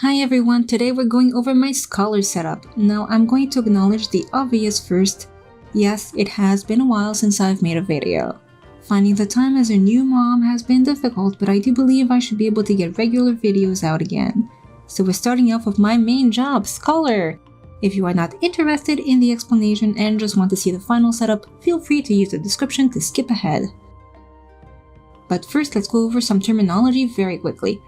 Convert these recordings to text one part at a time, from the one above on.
Hi everyone, today we're going over my Scholar setup. Now I'm going to acknowledge the obvious first. Yes, it has been a while since I've made a video. Finding the time as a new mom has been difficult, but I do believe I should be able to get regular videos out again. So we're starting off with my main job, Scholar. If you are not interested in the explanation and just want to see the final setup, feel free to use the description to skip ahead. But first, let's go over some terminology very quickly.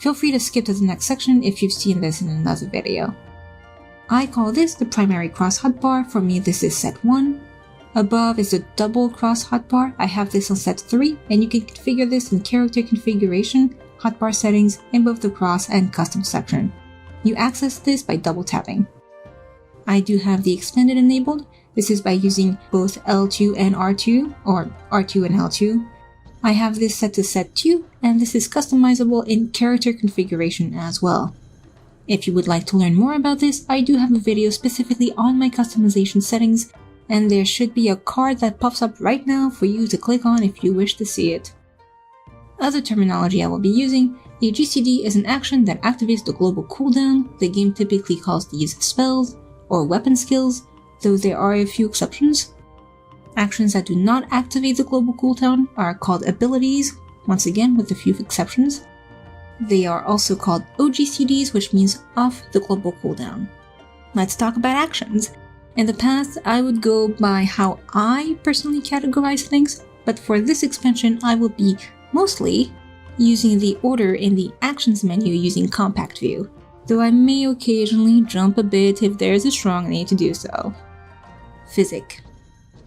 Feel free to skip to the next section if you've seen this in another video. I call this the primary cross hotbar. For me, this is set 1. Above is the double cross hotbar. I have this on set 3, and you can configure this in character configuration, hotbar settings, in both the cross and custom section. You access this by double tapping. I do have the expanded enabled. This is by using both L2 and R2, or R2 and L2. I have this set to set 2, and this is customizable in character configuration as well. If you would like to learn more about this, I do have a video specifically on my customization settings, and there should be a card that pops up right now for you to click on if you wish to see it. Other terminology I will be using: a GCD is an action that activates the global cooldown. The game typically calls these spells or weapon skills, though there are a few exceptions. Actions that do not activate the global cooldown are called abilities, once again with a few exceptions. They are also called OGCDs, which means off the global cooldown. Let's talk about actions. In the past, I would go by how I personally categorize things, but for this expansion, I will be mostly using the order in the actions menu using compact view, though I may occasionally jump a bit if there is a strong need to do so. Physick.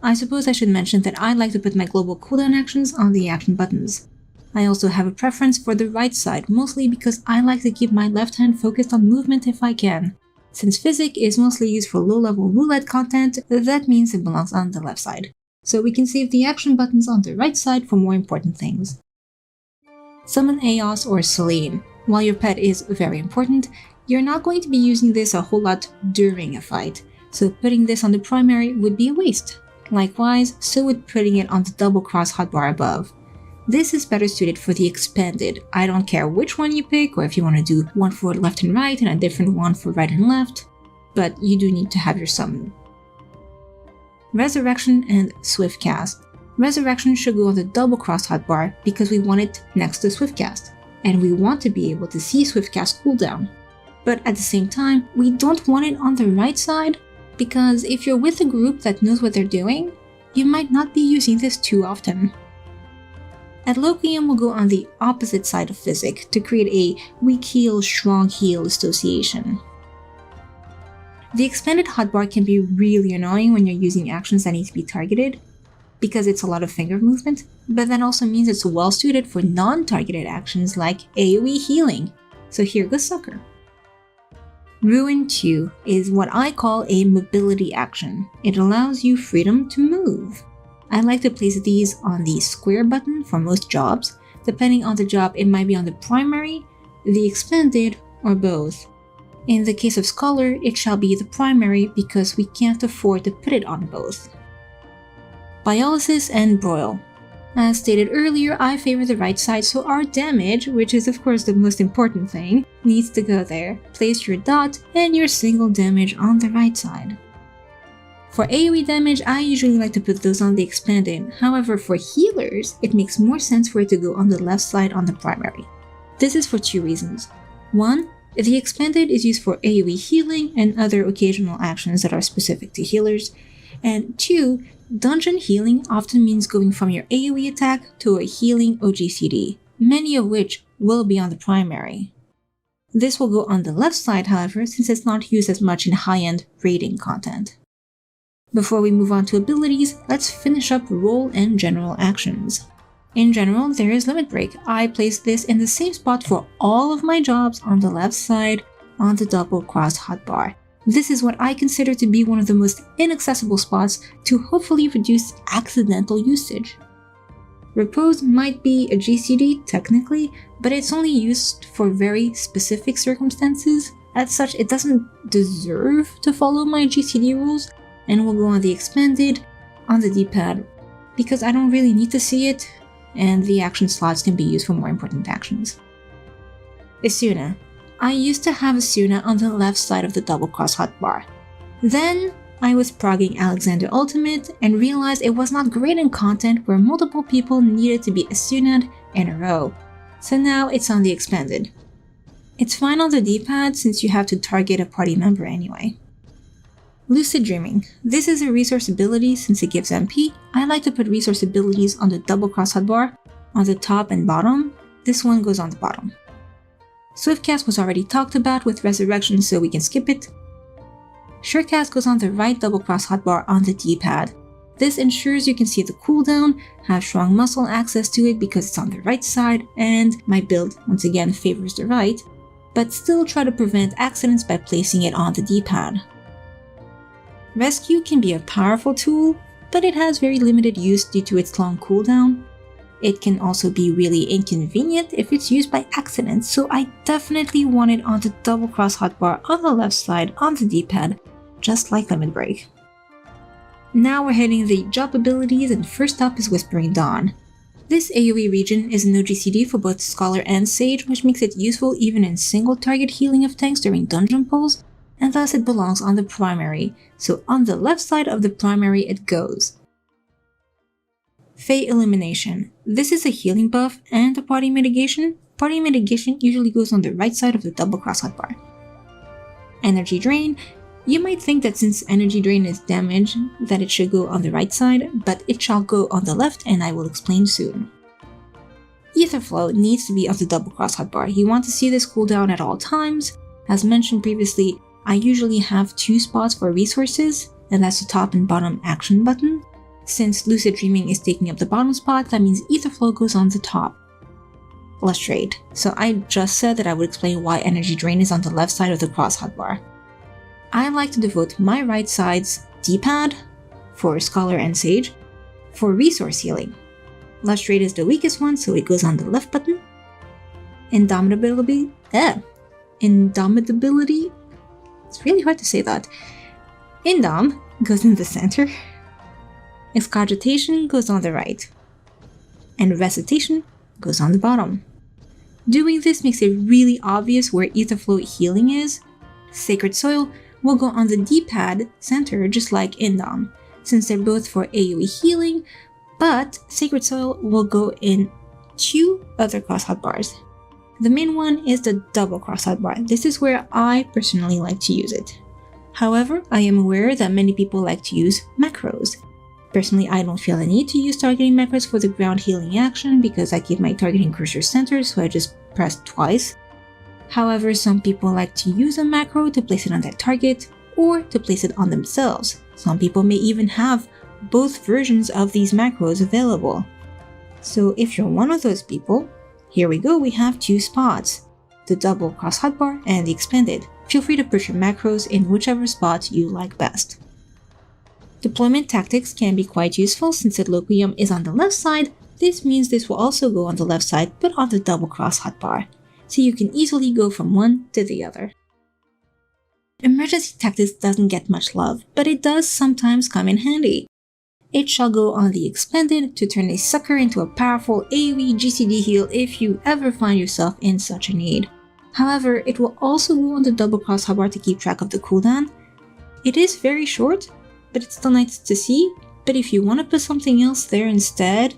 I suppose I should mention that I like to put my global cooldown actions on the action buttons. I also have a preference for the right side, mostly because I like to keep my left hand focused on movement if I can. Since Physick is mostly used for low-level roulette content, that means it belongs on the left side. So we can save the action buttons on the right side for more important things. Summon Eos or Selene. While your pet is very important, you're not going to be using this a whole lot during a fight, so putting this on the primary would be a waste. Likewise, so would putting it on the double cross hotbar above. This is better suited for the expanded. I don't care which one you pick, or if you want to do one for left and right and a different one for right and left, but you do need to have your summon. Resurrection and Swift Cast. Resurrection should go on the double cross hotbar because we want it next to Swift Cast, and we want to be able to see Swift Cast cooldown. But at the same time, we don't want it on the right side, because if you're with a group that knows what they're doing, you might not be using this too often. Adloquium will go on the opposite side of Physick to create a weak heal, strong heal association. The expanded hotbar can be really annoying when you're using actions that need to be targeted, because it's a lot of finger movement, but that also means it's well suited for non-targeted actions like AoE healing, so here goes sucker. Ruin 2 is what I call a mobility action. It allows you freedom to move. I like to place these on the square button for most jobs. Depending on the job, it might be on the primary, the expanded, or both. In the case of Scholar, it shall be the primary because we can't afford to put it on both. Biolysis and Broil. As stated earlier, I favor the right side, so our damage, which is of course the most important thing, needs to go there. Place your dot and your single damage on the right side. For AoE damage, I usually like to put those on the expanded. However, for healers, it makes more sense for it to go on the left side on the primary. This is for 2 reasons. 1, the expanded is used for AoE healing and other occasional actions that are specific to healers. And 2, dungeon healing often means going from your AoE attack to a healing OGCD, many of which will be on the primary. This will go on the left side, however, since it's not used as much in high-end raiding content. Before we move on to abilities, let's finish up role and general actions. In general, there is Limit Break. I place this in the same spot for all of my jobs on the left side on the double cross hotbar. This is what I consider to be one of the most inaccessible spots to hopefully reduce accidental usage. Repose might be a GCD technically, but it's only used for very specific circumstances. As such, it doesn't deserve to follow my GCD rules, and will go on the expanded on the D-pad because I don't really need to see it, and the action slots can be used for more important actions. Isuna. I used to have Asuna on the left side of the double-cross hotbar. Then, I was progging Alexander Ultimate and realized it was not great in content where multiple people needed to be Asuna'd in a row, so now it's on the expanded. It's fine on the D-pad since you have to target a party member anyway. Lucid Dreaming. This is a resource ability since it gives MP. I like to put resource abilities on the double-cross hotbar, on the top and bottom. This one goes on the bottom. Swiftcast was already talked about with Resurrection, so we can skip it. Surecast goes on the right double-cross hotbar on the D-pad. This ensures you can see the cooldown, have strong muscle access to it because it's on the right side, and my build, once again, favors the right, but still try to prevent accidents by placing it on the D-pad. Rescue can be a powerful tool, but it has very limited use due to its long cooldown. It can also be really inconvenient if it's used by accident, so I definitely want it on the double-cross hotbar on the left side on the D-pad, just like Limit Break. Now we're hitting the job abilities, and first up is Whispering Dawn. This AoE region is no GCD for both Scholar and Sage, which makes it useful even in single target healing of tanks during dungeon pulls, and thus it belongs on the primary, so on the left side of the primary it goes. Fey Illumination. This is a healing buff and a party mitigation. Party mitigation usually goes on the right side of the double-cross hotbar. Energy Drain. You might think that since Energy Drain is damage, that it should go on the right side, but it shall go on the left, and I will explain soon. Ether Flow needs to be of the double-cross hotbar. You want to see this cooldown at all times. As mentioned previously, I usually have 2 spots for resources, and that's the top and bottom action button. Since Lucid Dreaming is taking up the bottom spot, that means Ether Flow goes on the top. Lustrate. So I just said that I would explain why Energy Drain is on the left side of the cross hotbar. I like to devote my right side's D-pad, for Scholar and Sage, for resource healing. Lustrate is the weakest one, so it goes on the left button. Indomitability, it's really hard to say that. Indom goes in the center. Excogitation goes on the right. And Recitation goes on the bottom. Doing this makes it really obvious where Etherflow healing is. Sacred Soil will go on the D-pad center just like Indom, since they're both for AoE healing, but Sacred Soil will go in 2 other cross hotbars. The main one is the double cross hotbar. This is where I personally like to use it. However, I am aware that many people like to use macros. Personally, I don't feel the need to use targeting macros for the ground healing action because I keep my targeting cursor centered, so I just press twice. However, some people like to use a macro to place it on their target or to place it on themselves. Some people may even have both versions of these macros available. So if you're one of those people, here we go, we have 2 spots, the double cross hotbar and the expanded. Feel free to put your macros in whichever spot you like best. Deployment tactics can be quite useful since Adloquium is on the left side. This means this will also go on the left side but on the double cross hotbar, so you can easily go from one to the other. Emergency tactics doesn't get much love, but it does sometimes come in handy. It shall go on the expanded to turn a sucker into a powerful AoE GCD heal if you ever find yourself in such a need. However, it will also go on the double cross hotbar to keep track of the cooldown. It is very short, but it's still nice to see. But if you want to put something else there instead,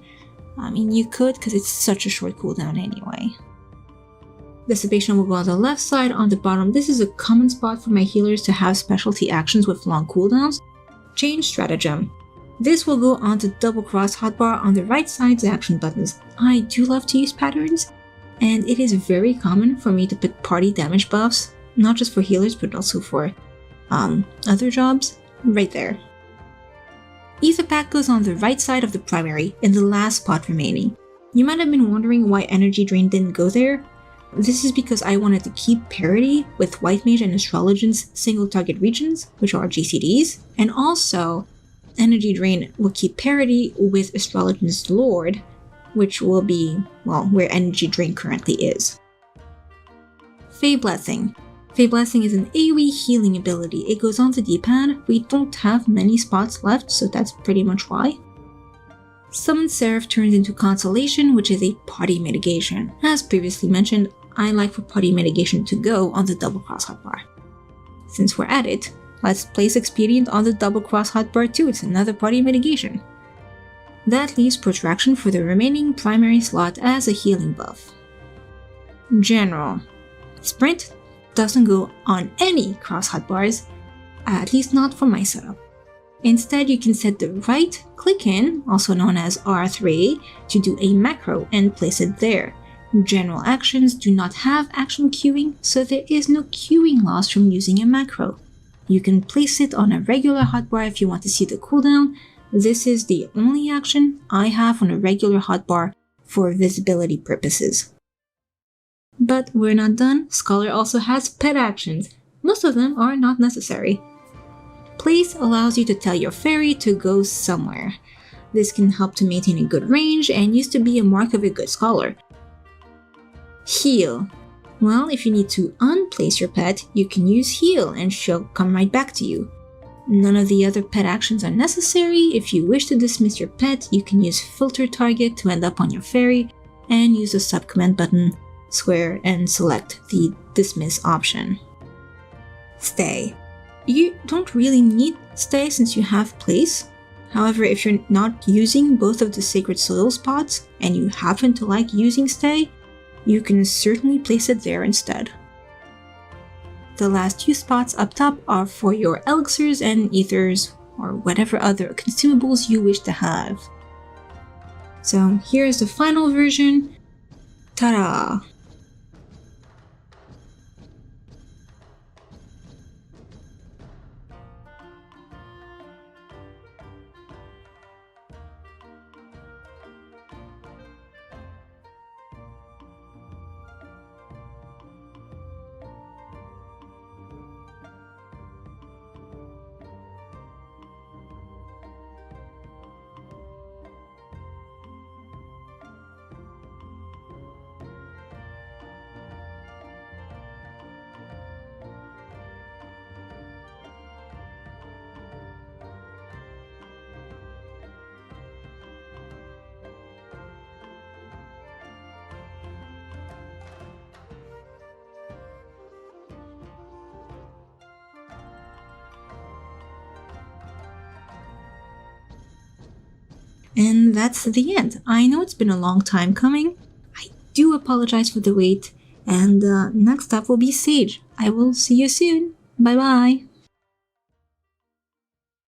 I mean you could because it's such a short cooldown anyway. Dissipation will go on the left side. On the bottom, this is a common spot for my healers to have specialty actions with long cooldowns. Change Stratagem. This will go on the double cross hotbar on the right side's action buttons. I do love to use patterns, and it is very common for me to put party damage buffs, not just for healers but also for other jobs, right there. Aetherpact goes on the right side of the primary, in the last spot remaining. You might have been wondering why Energy Drain didn't go there. This is because I wanted to keep parity with White Mage and Astrologian's single target regions, which are GCDs, and also Energy Drain will keep parity with Astrologian's Lord, which will be, well, where Energy Drain currently is. Fey Blessing. Fey Blessing is an AoE healing ability. It goes on the D-pad. We don't have many spots left, so that's pretty much why. Summon Seraph turns into Consolation, which is a party mitigation. As previously mentioned, I like for party mitigation to go on the double cross hotbar. Since we're at it, let's place Expedient on the double cross hotbar too, it's another party mitigation. That leaves Protraction for the remaining primary slot as a healing buff. General. Sprint doesn't go on any cross hotbars, at least not for my setup. Instead, you can set the right click in, also known as R3, to do a macro and place it there. General actions do not have action queuing, so there is no queuing loss from using a macro. You can place it on a regular hotbar if you want to see the cooldown. This is the only action I have on a regular hotbar for visibility purposes. But we're not done. Scholar also has pet actions. Most of them are not necessary. Place allows you to tell your fairy to go somewhere. This can help to maintain a good range and used to be a mark of a good scholar. Heal. Well, if you need to unplace your pet, you can use heal and she'll come right back to you. None of the other pet actions are necessary. If you wish to dismiss your pet, you can use filter target to end up on your fairy and use the subcommand button, square, and select the dismiss option. Stay. You don't really need stay since you have place. However, if you're not using both of the sacred soil spots and you happen to like using stay, you can certainly place it there instead. The last two spots up top are for your elixirs and ethers or whatever other consumables you wish to have. So here's the final version. Ta-da! And that's the end. I know it's been a long time coming. I do apologize for the wait. And next up will be Sage. I will see you soon. Bye bye.